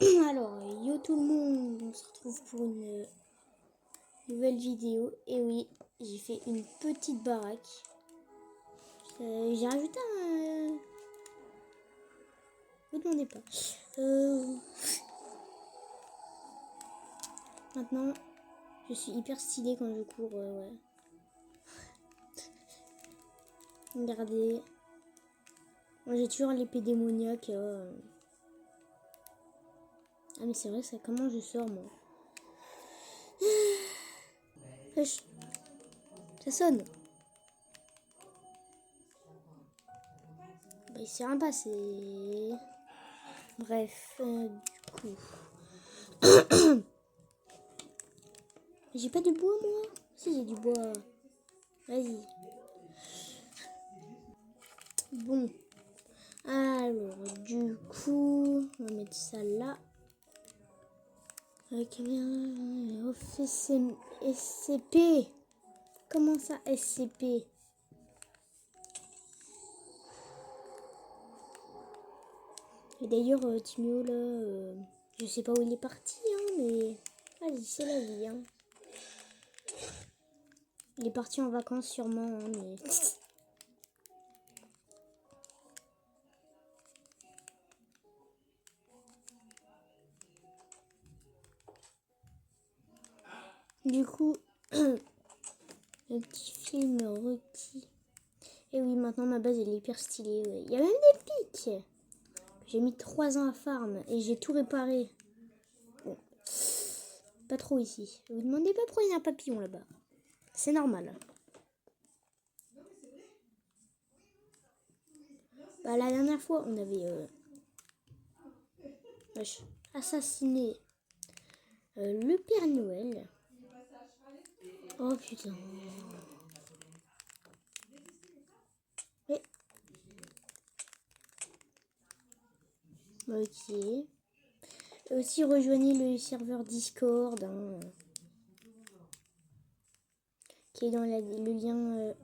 Alors, yo tout le monde, on se retrouve pour une nouvelle vidéo. Et oui, j'ai fait une petite baraque. J'ai rajouté un... Ne me demandez pas. Maintenant, je suis hyper stylée quand je cours. Ouais. Regardez. Moi, j'ai toujours l'épée démoniaque. Ah, mais c'est vrai, ça, comment je sors, moi? Wesh, ça sonne. Bah, il s'est rien passé. Bref, du coup. J'ai pas de bois, moi. Si, j'ai du bois. Vas-y. Bon. Alors, du coup, on va mettre ça là. Avec un SCP. Comment ça, SCP? Et d'ailleurs, Timio, là, je sais pas où il est parti, hein, mais... Vas-y, c'est la vie, hein. Il est parti en vacances, sûrement, hein, mais... Du coup, le petit film Rocky. Et oui, maintenant, ma base, elle est hyper stylée, ouais. Il y a même des pics. J'ai mis 3 ans à farm et j'ai tout réparé. Bon, pas trop ici. Vous demandez pas pourquoi il y a un papillon là-bas. C'est normal. Bah, la dernière fois, on avait assassiné le Père Noël. Oh putain. Mais... Ok. Et aussi rejoignez le serveur Discord, hein, qui est dans le lien.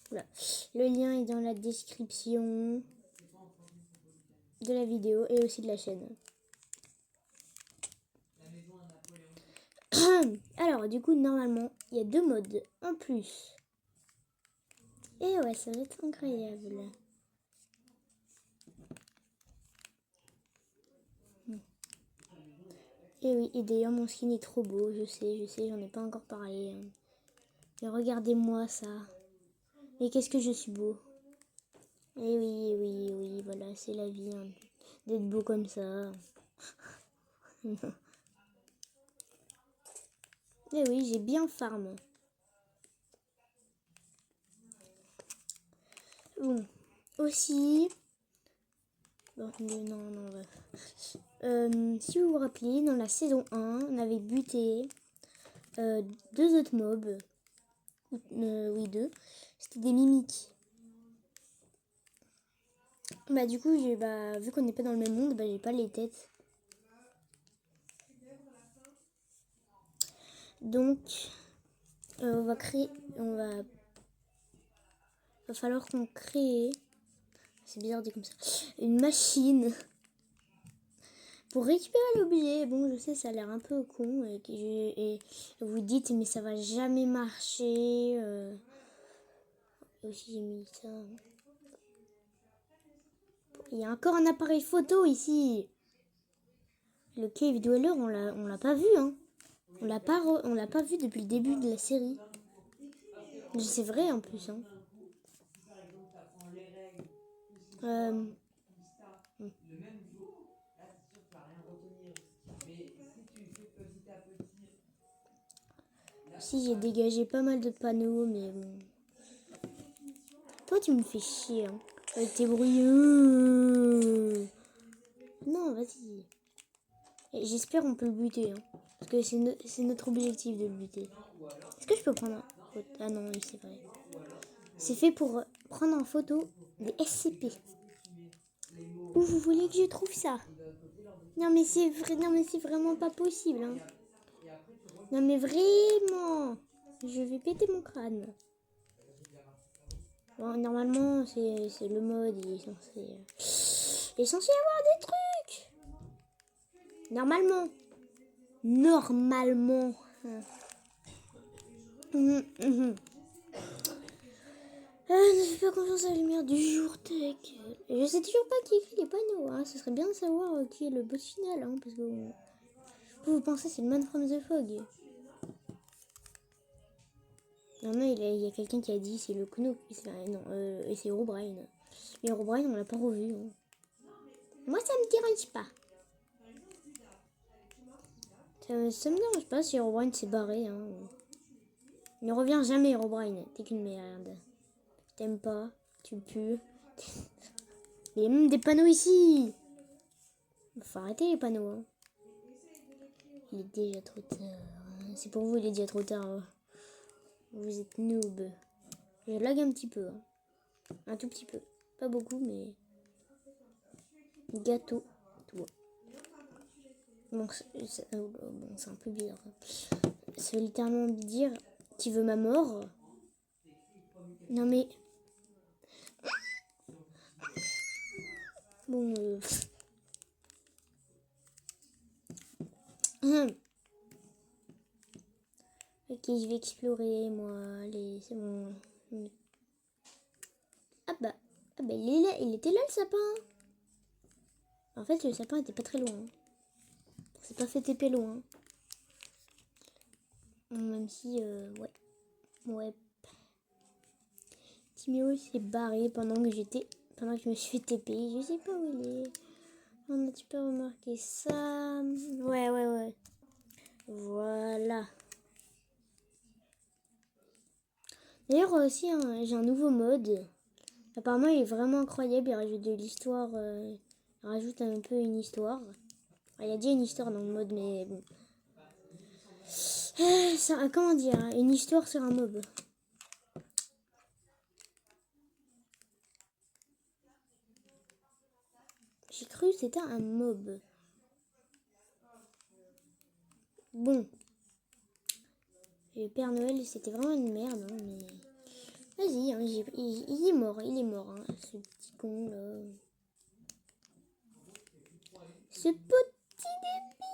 Voilà. Le lien est dans la description de la vidéo et aussi de la chaîne. Alors, du coup, normalement, il y a 2 modes en plus. Et ouais, ça va être incroyable. Et oui, et d'ailleurs, mon skin est trop beau, je sais, j'en ai pas encore parlé. Hein. Mais regardez-moi ça. Et qu'est-ce que je suis beau. Et oui, voilà, c'est la vie, hein, d'être beau comme ça. Et oui, j'ai bien farm. Bon, aussi... Bon, non, si vous vous rappelez, dans la saison 1, on avait buté 2 autres mobs. Oui, 2. C'était des mimiques. Bah du coup, vu qu'on n'est pas dans le même monde, bah j'ai pas les têtes. Donc, on va créer... Va falloir qu'on crée... C'est bizarre dit comme ça. Une machine pour récupérer l'objet. Bon, je sais, ça a l'air un peu con. Et vous dites, mais ça va jamais marcher. Aussi, j'ai mis ça. Il y a encore un appareil photo ici. Le Cave Dweller, on l'a pas vu, hein. On l'a pas vu depuis le début de la série. C'est vrai en plus, hein. Si, j'ai dégagé pas mal de panneaux, mais bon. Toi, tu me fais chier, hein. Avec tes bruits. Non, vas-y. J'espère on peut le buter, hein. Parce que c'est notre objectif de le buter. Est-ce que je peux prendre en photo? Ah non, oui, c'est vrai. C'est fait pour prendre en photo des SCP. Où vous voulez que je trouve ça? Non mais c'est vrai, non mais c'est vraiment pas possible, hein. Non mais vraiment, je vais péter mon crâne. Bon, normalement c'est le mode, il est censé avoir des trucs. Normalement. Normalement. Ne fais pas confiance à la lumière du jour, tech. Je sais toujours pas qui écrit les panneaux. Hein. Ce serait bien de savoir qui est le boss final. Hein, parce que vous pensez c'est le man from the fog. Non, il y a quelqu'un qui a dit c'est le Kuno. Non, et c'est Herobrine. Mais Herobrine, on l'a pas revu. Hein. Moi, ça me dérange pas. Ça me dérange pas si Herobrine s'est barré. Hein. Ne reviens jamais, Herobrine. T'es qu'une merde. T'aimes pas. Tu pues. Il y a même des panneaux ici. Faut arrêter les panneaux. Hein. Il est déjà trop tard. C'est pour vous, il est déjà trop tard. Vous êtes noob. Je lag un petit peu. Hein. Un tout petit peu. Pas beaucoup, mais... Gâteau. Toi. Bon, c'est un peu bizarre. Ça veut littéralement dire qui veut ma mort. Non mais... Bon... Ok, je vais explorer, moi. Allez, c'est bon. Ah bah, il est là, il était là le sapin. En fait, le sapin était pas très loin. C'est pas fait TP loin. Même si, ouais. Ouais. Timéo s'est barré pendant que je me suis fait TP. Je sais pas où il est. On a-tu pas remarqué ça? Ouais. Voilà. D'ailleurs aussi, hein, j'ai un nouveau mode. Apparemment, il est vraiment incroyable. Il rajoute de l'histoire. Il rajoute un peu une histoire. Il y a déjà une histoire dans le mode, mais bon. Comment dire? Une histoire sur un mob. J'ai cru que c'était un mob. Bon. Le Père Noël, c'était vraiment une merde, hein, mais... Vas-y, hein, il est mort, hein, ce petit con, là. Ce petit débile,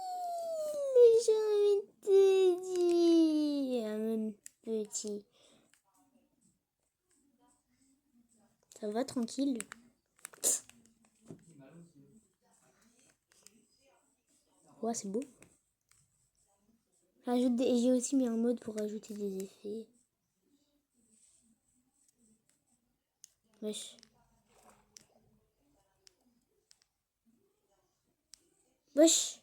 j'ai envie de te dire, mon petit. Ça va, tranquille. Ouais, c'est beau. J'ai aussi mis un mode pour rajouter des effets. Wesh. Wesh.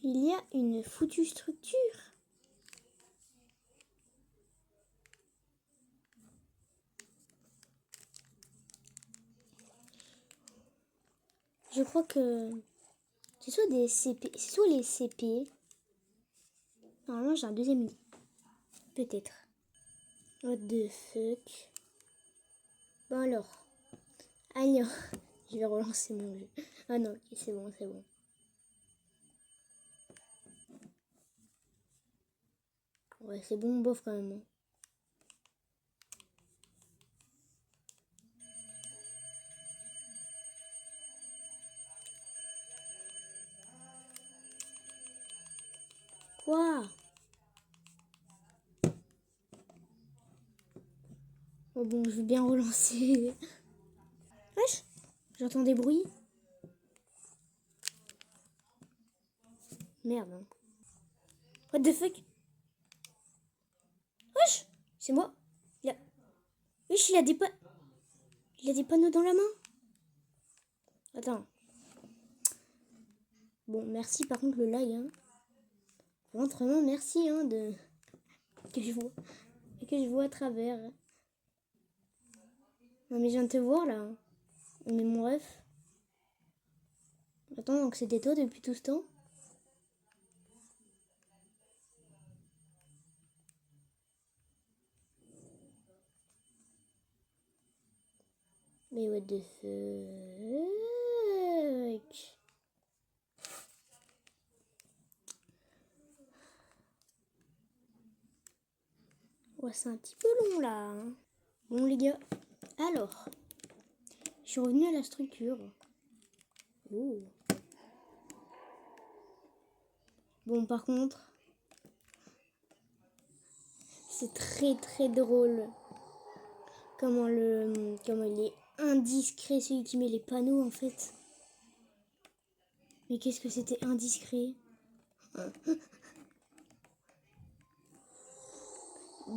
Il y a une foutue structure. Je crois que c'est soit des CP, c'est soit les CP. Normalement, j'ai un deuxième lit. Peut-être. What the fuck. Bon alors. Allez, je vais relancer mon jeu. Ah non, ok, c'est bon. Ouais, c'est bon, bof quand même. Hein. Quoi? Oh bon, je vais bien relancer. Wesh, j'entends des bruits. Merde. Hein. What the fuck? Wesh, c'est moi. Wesh, il a des panneaux dans la main. Attends. Bon, merci par contre le lag. Hein. Vraiment merci hein, de que je vois à travers. Non mais je viens de te voir là. Mais mon ref. Attends, donc c'était toi depuis tout ce temps? Mais what the fuck? Ouais, c'est un petit peu long là. Hein. Bon les gars, alors, je suis revenue à la structure. Oh. Bon par contre, c'est très drôle comment il est indiscret celui qui met les panneaux en fait. Mais qu'est-ce que c'était indiscret.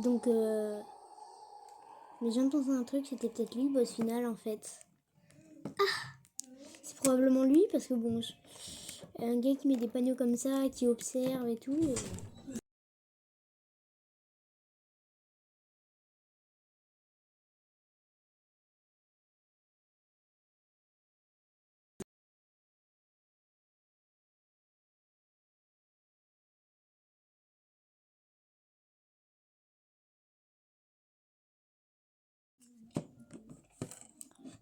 Donc mais je viens de penser à un truc, c'était peut-être lui le boss final en fait. C'est probablement lui parce que bon, un gars qui met des panneaux comme ça, qui observe et tout.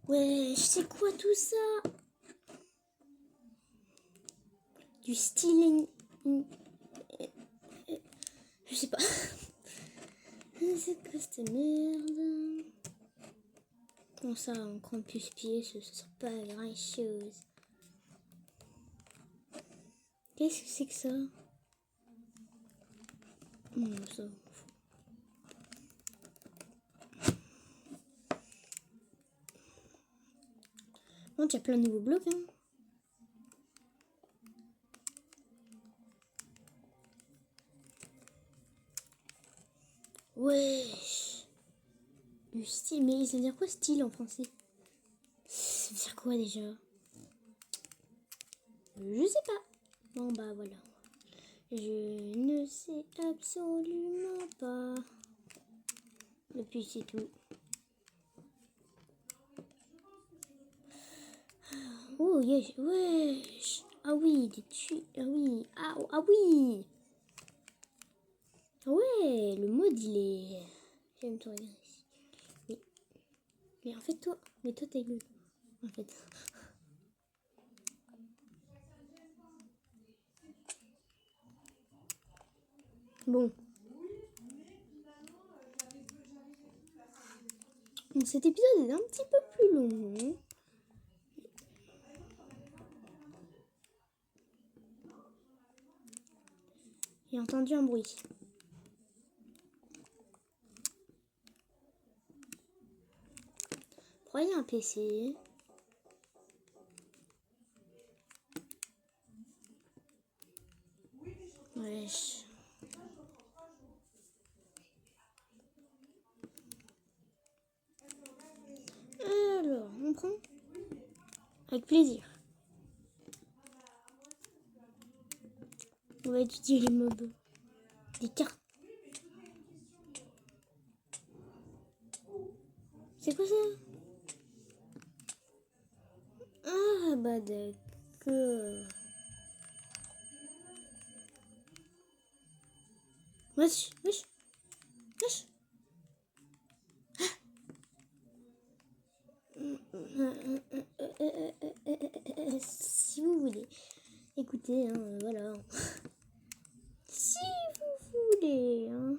Ouais, je sais quoi tout ça. Du styling. Je sais pas. C'est quoi cette merde? Comment ça, en campus pied, ça sert pas à grand chose. Qu'est-ce que c'est que ça? Non, ça. Bon, il y a plein de nouveaux blocs, hein. Ouais. Du style, mais ça veut dire quoi style en français? Ça veut dire quoi déjà? Je sais pas. Bon bah voilà. Je ne sais absolument pas. Et puis c'est tout. Oh yes, wesh. Ah oui, des tu. Ah oui. Ah oui. Ouais, le mode il est. J'aime te regarder ici. Mais en fait toi. Mais toi t'es gueule. En fait. Bon. Donc, cet épisode est un petit peu plus long. J'ai entendu un bruit. Pourquoi il y a un PC? Wesh. Alors, on prend? Avec plaisir. On va étudier les mobs. Des cartes. C'est quoi ça? Ah bah d'accord. Wesh, wesh, wesh. Si vous voulez. Écoutez, hein, voilà. Si vous voulez, hein.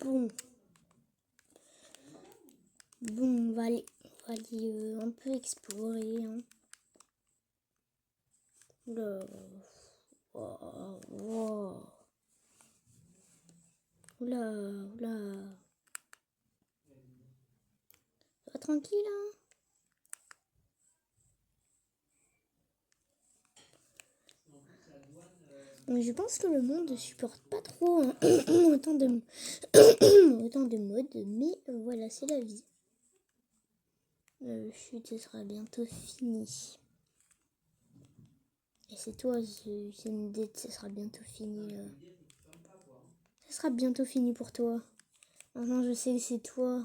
Bon. Bon, on va aller un peu explorer. Hein. Oula. Oh, oh. Oula, oula. Pas tranquille, hein. Bon, je pense que le monde ne supporte pas trop hein, autant de autant de modes, mais voilà, c'est la vie. Chut, ce sera bientôt fini. Et c'est toi, c'est une dette, ça sera bientôt fini. Ça sera bientôt fini pour toi. Maintenant, je sais que c'est toi.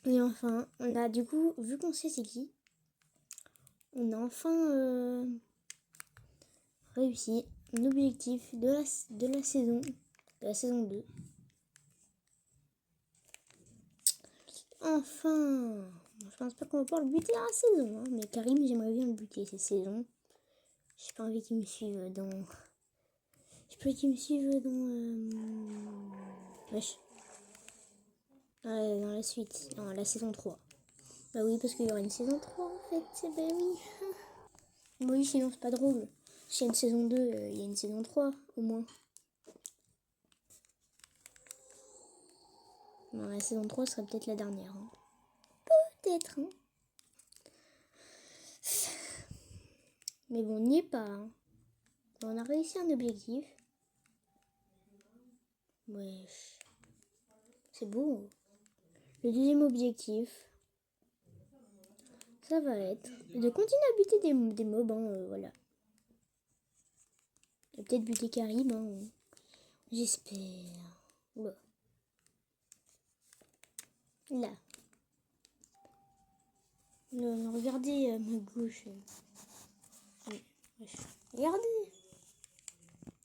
Et enfin, on a du coup, vu qu'on sait c'est qui, on a enfin réussi l'objectif de la saison 2. Enfin, je pense pas qu'on va pouvoir le buter à la saison. Hein. Mais Karim, j'aimerais bien le buter cette saison. J'ai pas envie qu'il me suive dans... J'ai pas envie qu'il me suive dans... Wesh. Dans la suite. Dans la saison 3. Bah oui, parce qu'il y aura une saison 3 en fait. Bah oui. Oui, sinon c'est pas drôle. S'il y a une saison 2, il y a une saison 3 au moins. Non, la saison 3 serait peut-être la dernière. Hein. Peut-être. Hein. Mais bon, on n'y est pas. Hein. On a réussi un objectif. Ouais. C'est beau. Le deuxième objectif, ça va être de continuer à buter des mobs. Hein, voilà. Et peut-être buter Karim. Hein. J'espère. Oula. Là. Non, regardez à ma gauche. Regardez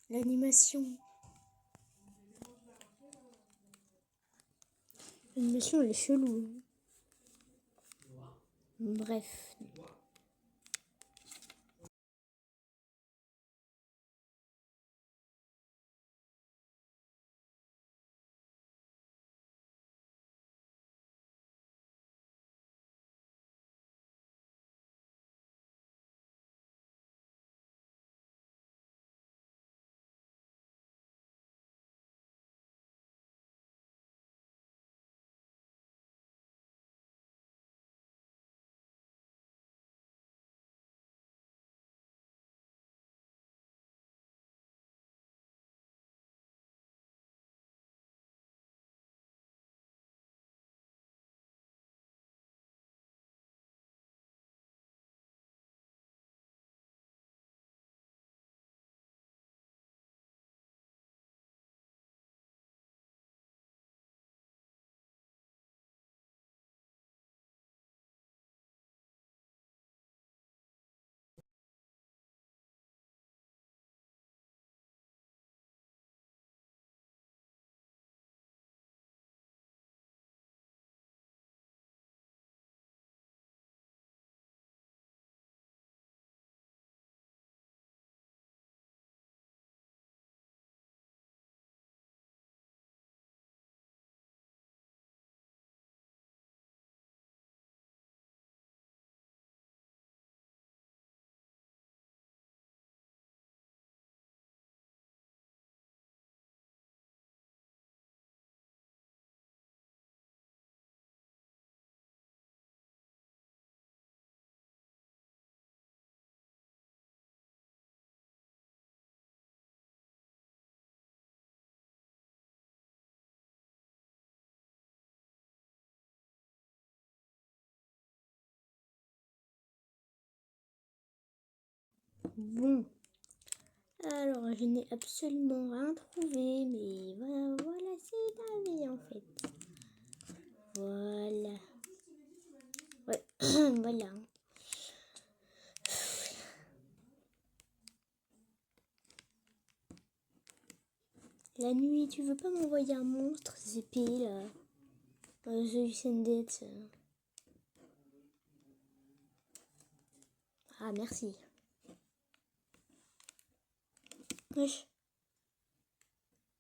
l'animation. L'animation elle est chelou. Bref. Bon. Alors, je n'ai absolument rien trouvé, mais voilà, c'est la vie en fait. Voilà. Ouais, voilà. La nuit, tu veux pas m'envoyer un monstre, ZP, là The Descendants. Ah, merci. Wesh.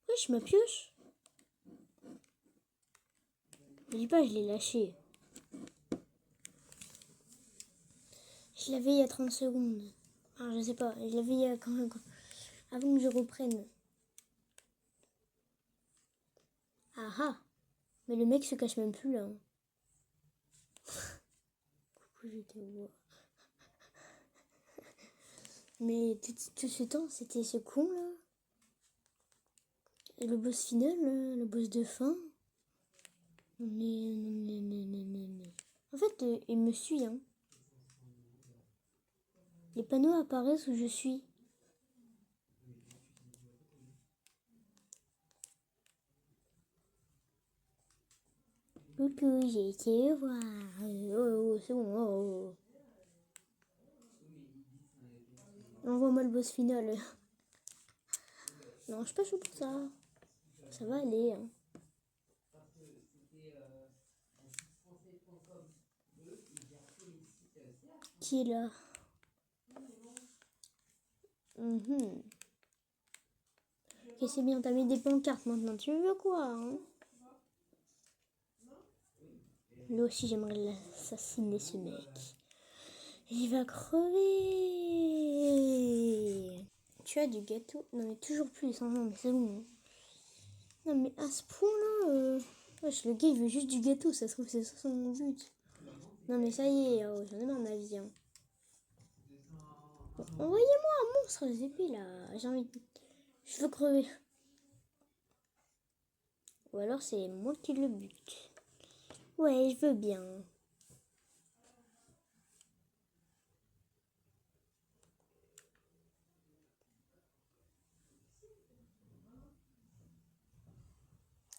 Wesh, ma pioche. Je dis pas, je l'ai lâché. Je l'avais il y a 30 secondes. Ah, je sais pas, je l'avais il y a avant que je reprenne. Ah ah. Mais le mec se cache même plus là. Coucou, je te vois. Mais tout ce temps, c'était ce con là. Et le boss final, là, le boss de fin. Mais. En fait, il me suit. Hein. Les panneaux apparaissent où je suis. Coucou, j'ai été voir. Oh, c'est bon. Oh. Envoie-moi le boss final. Non, je suis pas chaud pour ça. Ça va aller. Hein. qui est là. Ok, c'est bien, t'as mis des pancartes maintenant. Tu veux quoi, hein? Lui aussi, j'aimerais l'assassiner, ce mec. Il va crever. Tu as du gâteau? Non, mais toujours plus. Hein. Non, mais c'est bon. Non, mais à ce point-là, wesh, le gars, il veut juste du gâteau. Ça se trouve, c'est ça son but. Non, mais ça y est, oh, j'en ai marre de ma vie. Hein. Bon, envoyez-moi un monstre, les épées, là. J'ai envie de... Je veux crever. Ou alors, c'est moi qui le bute. Ouais, je veux bien.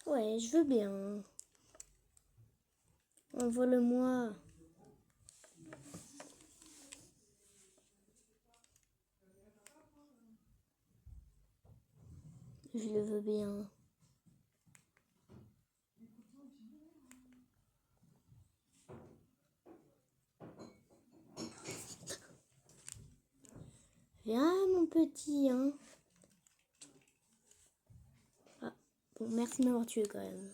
Ouais, je veux bien. Envoie-le-moi. Je le veux bien. Viens, mon petit, hein. Ah, bon, merci de m'avoir tué quand même.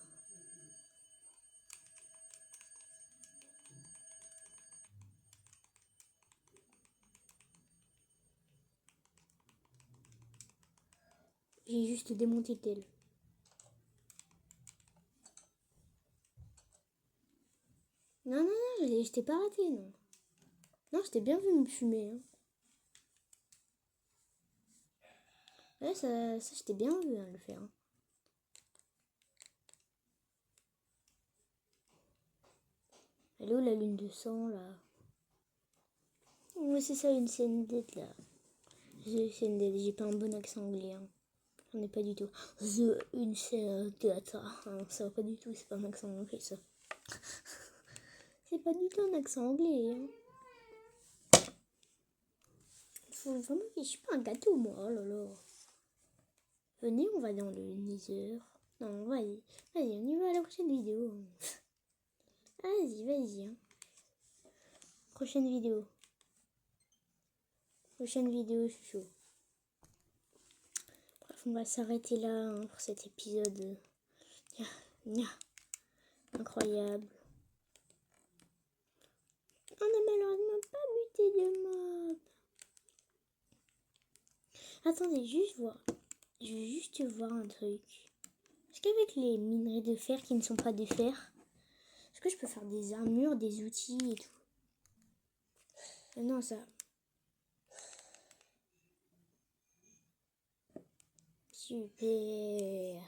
J'ai juste démonté tel. Non, non, non, je t'ai pas raté, non. Non, je t'ai bien vu me fumer. Hein. Ouais, ça je t'ai bien vu hein, le faire. Hein. Elle est où la lune de sang, là? Ouais, c'est ça, une scène d'être là. J'ai pas un bon accent anglais. Hein. J'en ai pas du tout. Une scène d'être. Hein, ça va pas du tout, c'est pas un accent anglais, ça. C'est pas du tout un accent anglais. Hein. Faut vraiment que je suis pas un gâteau, moi. Oh là là. Venez, on va dans le Nether. Non, vas-y. Vas-y, on y va à la prochaine vidéo. Vas-y, vas-y. Hein. Prochaine vidéo. Prochaine vidéo, je suis chaud. Bref, on va s'arrêter là hein, pour cet épisode. Incroyable. On n'a malheureusement pas buté de mob. Attendez, juste voir. Je veux juste voir un truc. Est-ce qu'avec les minerais de fer qui ne sont pas des fers, est-ce que je peux faire des armures, des outils et tout? Non, ça. Super.